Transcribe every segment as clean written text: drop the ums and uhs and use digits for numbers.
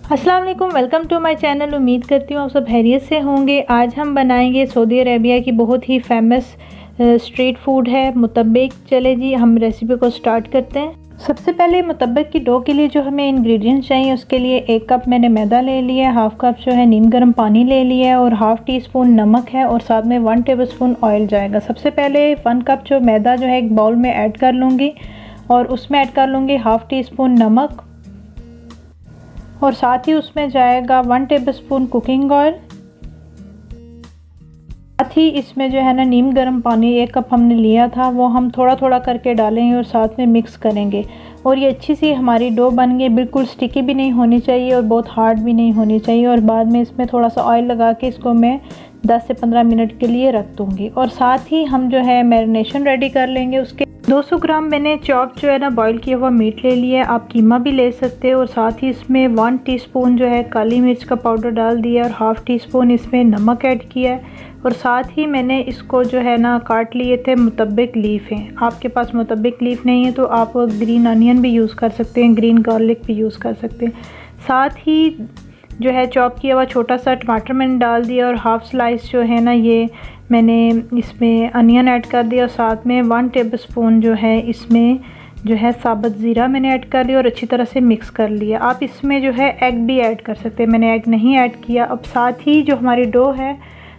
अस्सलाम वालेकुम, welcome to my channel. उम्मीद करती हूँ आप सब खैरियत से होंगे। आज हम बनाएंगे सऊदी अरेबिया की बहुत ही फेमस स्ट्रीट फूड है मुतब्बिक। चले जी हम रेसिपी को स्टार्ट करते हैं। सबसे पहले मुतब्बिक की डो के लिए जो हमें इंग्रेडिएंट्स चाहिए उसके लिए 1 कप मैंने मैदा ले लिया है, हाफ़ कप जो है नीम गर्म पानी ले लिया है और हाफ़ टी स्पून नमक है और साथ में 1 टेबलस्पून ऑयल जाएगा। सबसे पहले 1 कप जो मैदा जो है एक बाउल में ऐड कर लूँगी और उसमें ऐड कर लूँगी हाफ़ टी स्पून नमक और साथ ही उसमें जाएगा 1 टेबलस्पून कुकिंग ऑयल। साथ ही इसमें जो है ना नीम गर्म पानी 1 कप हमने लिया था वो हम थोड़ा थोड़ा करके डालेंगे और साथ में मिक्स करेंगे। और ये अच्छी सी हमारी डो बन गई, बिल्कुल स्टिकी भी नहीं होनी चाहिए और बहुत हार्ड भी नहीं होनी चाहिए। और बाद में इसमें थोड़ा सा ऑयल लगा के इसको मैं 10 से 15 मिनट के लिए रख दूँगी। और साथ ही हम जो है मैरिनेशन रेडी कर लेंगे। उसके 200 ग्राम मैंने चॉप जो है ना बॉईल किया हुआ मीट ले लिया है, आप कीमा भी ले सकते हो। और साथ ही इसमें 1 टीस्पून जो है काली मिर्च का पाउडर डाल दिया और हाफ़ टी स्पून इसमें नमक ऐड किया है। और साथ ही मैंने इसको जो है ना काट लिए थे मुतब्बिक लीफ हैं। आपके पास मुतब्बिक लीफ नहीं है तो आप ग्रीन अनियन भी यूज़ कर सकते हैं, ग्रीन गार्लिक भी यूज़ कर सकते हैं। साथ ही जो है चॉप किया हुआ छोटा सा टमाटर मैंने डाल दिया और हाफ़ स्लाइस जो है ना ये मैंने इसमें अनियन ऐड कर दिया। और साथ में 1 टेबलस्पून जो है इसमें जो है साबुत ज़ीरा मैंने ऐड कर लिया और अच्छी तरह से मिक्स कर लिया। आप इसमें जो है एग भी ऐड कर सकते हैं, मैंने एग नहीं ऐड किया। अब साथ ही जो हमारी डो है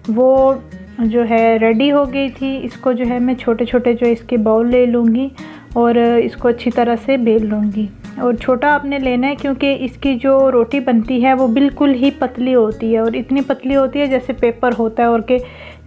वो जो है रेडी हो गई थी। इसको जो है मैं छोटे छोटे जो इसके बाउल ले लूँगी और इसको अच्छी तरह से बेल लूँगी। और छोटा आपने लेना है क्योंकि इसकी जो रोटी बनती है वो बिल्कुल ही पतली होती है और इतनी पतली होती है जैसे पेपर होता है और के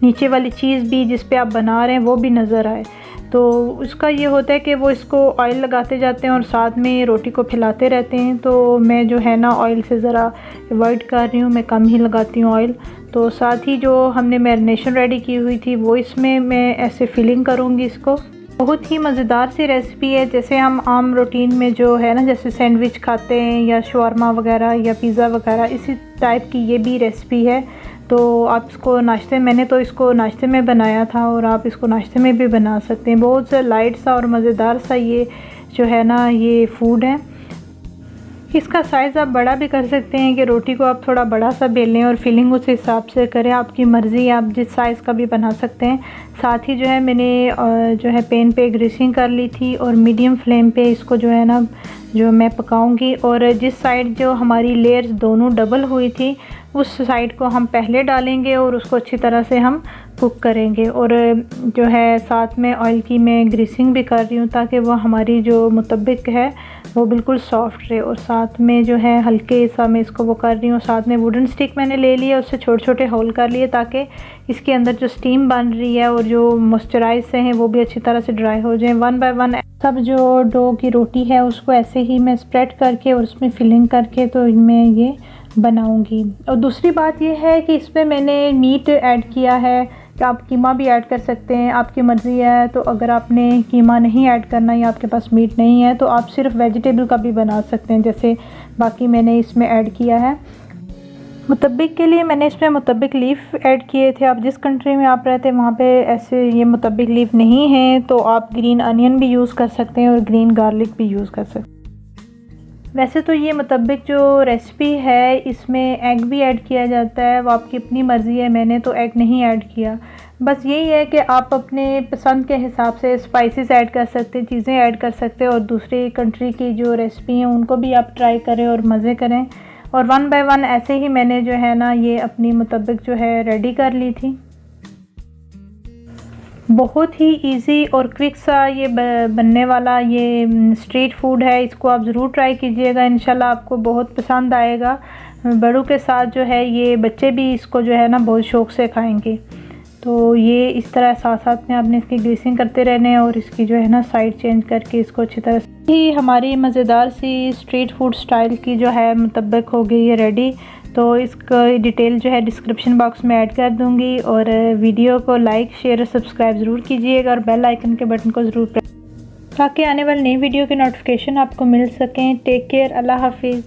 नीचे वाली चीज़ भी जिस पे आप बना रहे हैं वो भी नज़र आए। तो उसका ये होता है कि वो इसको ऑयल लगाते जाते हैं और साथ में रोटी को फैलाते रहते हैं। तो मैं जो है ना ऑयल से ज़रा अवॉइड कर रही हूँ, मैं कम ही लगाती हूँ ऑयल। तो साथ ही जो हमने मैरिनेशन रेडी की हुई थी वो इसमें मैं ऐसे फिलिंग करूँगी इसको। बहुत ही मज़ेदार सी रेसिपी है, जैसे हम आम रूटीन में जो है ना जैसे सैंडविच खाते हैं या शवारमा वगैरह या पिज़्ज़ा वगैरह, इसी टाइप की ये भी रेसिपी है। तो आप इसको नाश्ते, मैंने तो इसको नाश्ते में बनाया था और आप इसको नाश्ते में भी बना सकते हैं। बहुत सा लाइट सा और मज़ेदार सा ये जो है ना ये फूड है। इसका साइज़ आप बड़ा भी कर सकते हैं कि रोटी को आप थोड़ा बड़ा सा बेल लें और फिलिंग उस हिसाब से करें, आपकी मर्ज़ी, आप जिस साइज़ का भी बना सकते हैं। साथ ही जो है मैंने जो है पैन पे ग्रीसिंग कर ली थी और मीडियम फ्लेम पे इसको जो है ना जो मैं पकाऊंगी। और जिस साइड जो हमारी लेयर्स दोनों डबल हुई थी उस साइड को हम पहले डालेंगे और उसको अच्छी तरह से हम कुक करेंगे। और जो है साथ में ऑयल की मैं ग्रीसिंग भी कर रही हूँ ताकि वो हमारी जो मुतब्बिक है वो बिल्कुल सॉफ्ट रहे। और साथ में जो है हल्के सा मैं इसको वो कर रही हूँ। साथ में वुडन स्टिक मैंने ले लिया, उससे छोटे छोटे होल कर लिए ताकि इसके अंदर जो स्टीम बन रही है और जो मॉइस्चराइज से हैं वो भी अच्छी तरह से ड्राई हो जाए। 1 बाय 1 सब जो डो की रोटी है उसको ऐसे ही मैं स्प्रेड करके और उसमें फिलिंग करके तो मैं ये बनाऊंगी। और दूसरी बात ये है कि इसमें मैंने मीट ऐड किया है कि आप कीमा भी ऐड कर सकते हैं, आपकी मर्ज़ी है। तो अगर आपने कीमा नहीं ऐड करना या आपके पास मीट नहीं है तो आप सिर्फ वेजिटेबल का भी बना सकते हैं, जैसे बाकी मैंने इसमें ऐड किया है। मुतब्बिक के लिए मैंने इसमें मुतब्बिक लीफ ऐड किए थे। आप जिस कंट्री में आप रहते हैं वहाँ पे ऐसे ये मुतब्बिक लीफ नहीं है तो आप ग्रीन अनियन भी यूज़ कर सकते हैं और ग्रीन गार्लिक भी यूज़ कर सकते हैं। वैसे तो ये मुतब्बिक जो रेसिपी है इसमें एग भी ऐड किया जाता है, वो आपकी अपनी मर्ज़ी है, मैंने तो एग नहीं ऐड किया। बस यही है कि आप अपने पसंद के हिसाब से स्पाइसेस ऐड कर सकते हैं, चीज़ें ऐड कर सकते हैं और दूसरी कंट्री की जो रेसिपी हैं उनको भी आप ट्राई करें और मज़े करें। और 1 बाय 1 ऐसे ही मैंने जो है ना ये अपनी मुतब्बिक जो है रेडी कर ली थी। बहुत ही इजी और क्विक सा ये बनने वाला ये स्ट्रीट फूड है, इसको आप ज़रूर ट्राई कीजिएगा, इंशाल्लाह आपको बहुत पसंद आएगा। बड़ों के साथ जो है ये बच्चे भी इसको जो है ना बहुत शौक़ से खाएंगे। तो ये इस तरह साथ साथ में आपने इसकी ग्रीसिंग करते रहने हैं और इसकी जो है ना साइड चेंज करके इसको अच्छी तरह से ही हमारी मज़ेदार सी स्ट्रीट फूड स्टाइल की जो है मुतब्बिक हो गई है रेडी। तो इसका डिटेल जो है डिस्क्रिप्शन बॉक्स में ऐड कर दूंगी। और वीडियो को लाइक शेयर और सब्सक्राइब ज़रूर कीजिएगा और बेल आइकन के बटन को ज़रूर प्रेस ताकि आने वाली नई वीडियो की नोटिफिकेशन आपको मिल सकें। टेक केयर, अल्लाह हाफिज़।